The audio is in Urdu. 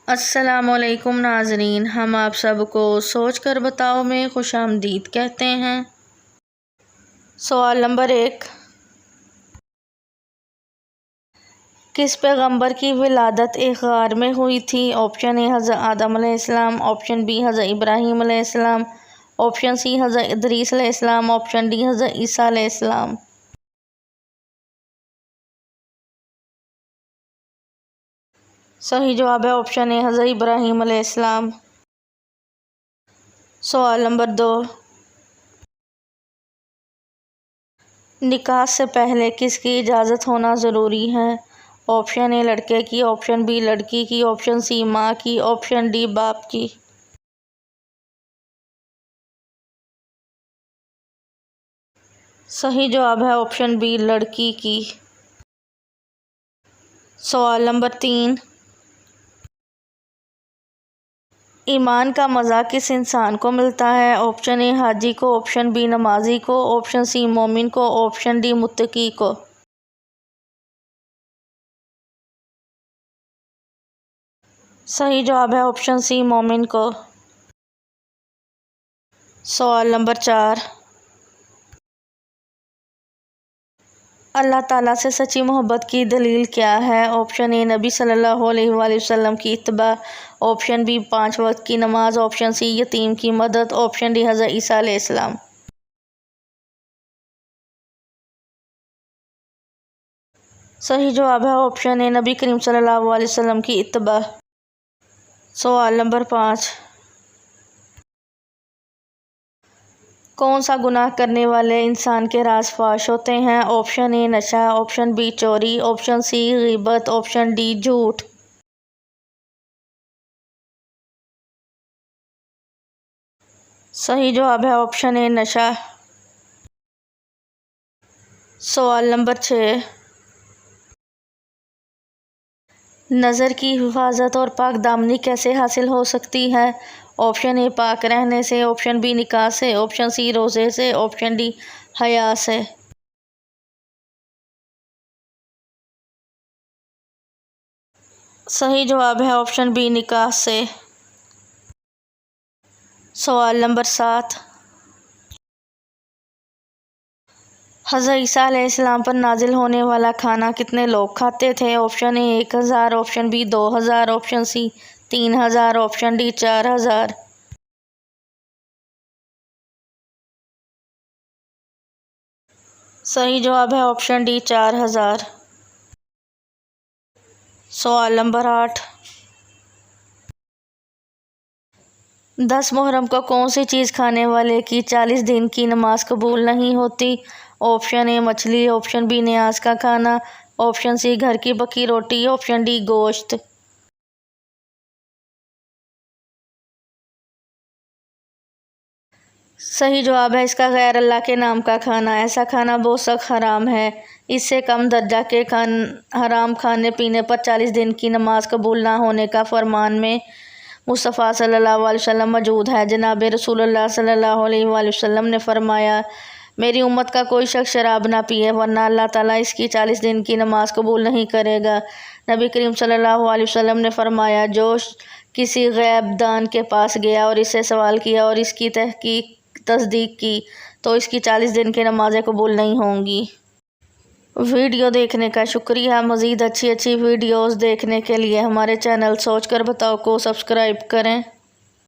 السلام علیکم ناظرین، ہم آپ سب کو سوچ کر بتاؤ میں خوش آمدید کہتے ہیں۔ سوال نمبر 1، کس پیغمبر کی ولادت ایک غار میں ہوئی تھی؟ آپشن اے حضرت آدم علیہ السلام، آپشن بی حضرت ابراہیم علیہ السلام، آپشن سی حضرت ادریس علیہ السلام، آپشن ڈی حضرت عیسیٰ علیہ السلام۔ صحیح جواب ہے آپشن اے حضرت ابراہیم علیہ السلام۔ سوال نمبر 2، نکاح سے پہلے کس کی اجازت ہونا ضروری ہے؟ آپشن اے لڑکے کی، آپشن بی لڑکی کی، آپشن سی ماں کی، آپشن ڈی باپ کی۔ صحیح جواب ہے آپشن بی لڑکی کی۔ سوال نمبر 3، ایمان کا مزہ کس انسان کو ملتا ہے؟ آپشن اے حاجی کو، آپشن بی نمازی کو، آپشن سی مومن کو، آپشن ڈی متقی کو۔ صحیح جواب ہے آپشن سی مومن کو۔ سوال نمبر 4، اللہ تعالیٰ سے سچی محبت کی دلیل کیا ہے؟ آپشن اے نبی صلی اللہ علیہ وآلہ وسلم کی اتباع، آپشن بی 5 وقت کی نماز، آپشن سی یتیم کی مدد، آپشن ڈی حضرت عیسیٰ علیہ السلام۔ صحیح جواب ہے آپشن اے نبی کریم صلی اللہ علیہ وسلم کی اتباع۔ سوال نمبر 5، کون سا گناہ کرنے والے انسان کے راز فاش ہوتے ہیں؟ آپشن اے نشہ، آپشن بی چوری، آپشن سی غیبت، آپشن ڈی جھوٹ۔ صحیح جواب ہے آپشن اے نشہ۔ سوال نمبر 6، نظر کی حفاظت اور پاک دامنی کیسے حاصل ہو سکتی ہے؟ آپشن اے پاک رہنے سے، آپشن بی نکاح سے، آپشن سی روزے سے، آپشن ڈی حیا سے۔ صحیح جواب ہے آپشن بی نکاح سے۔ سوال نمبر 7، حضرت عیسیٰ علیہ السلام پر نازل ہونے والا کھانا کتنے لوگ کھاتے تھے؟ Option A 1000، option B 2000، option C 3000، option D 4000۔ صحیح جواب ہے آپشن ڈی 4000۔ سوال نمبر 8، 10 محرم کو کون سی چیز کھانے والے کی 40 دن کی نماز قبول نہیں ہوتی؟ آپشن اے مچھلی، آپشن بی نیاز کا کھانا، آپشن سی گھر کی پکی روٹی، آپشن ڈی گوشت۔ صحیح جواب ہے اس کا غیر اللہ کے نام کا کھانا۔ ایسا کھانا بہت سخت حرام ہے۔ اس سے کم درجہ کے حرام کھانے پینے پر 40 دن کی نماز قبول نہ ہونے کا فرمان میں مصطفیٰ صلی اللہ علیہ وسلم موجود ہے۔ جناب رسول اللہ صلی اللہ علیہ وآلہ وسلم نے فرمایا، میری امت کا کوئی شخص شراب نہ پیے ورنہ اللہ تعالیٰ اس کی 40 دن کی نماز قبول نہیں کرے گا۔ نبی کریم صلی اللہ علیہ وسلم نے فرمایا، جو کسی غیب دان کے پاس گیا اور اس سے سوال کیا اور اس کی تصدیق کی تو اس کی 40 دن کی نمازیں قبول نہیں ہوں گی۔ ویڈیو دیکھنے کا شکریہ۔ مزید اچھی ویڈیوز دیکھنے کے لیے ہمارے چینل سوچ کر بتاؤ کو سبسکرائب کریں۔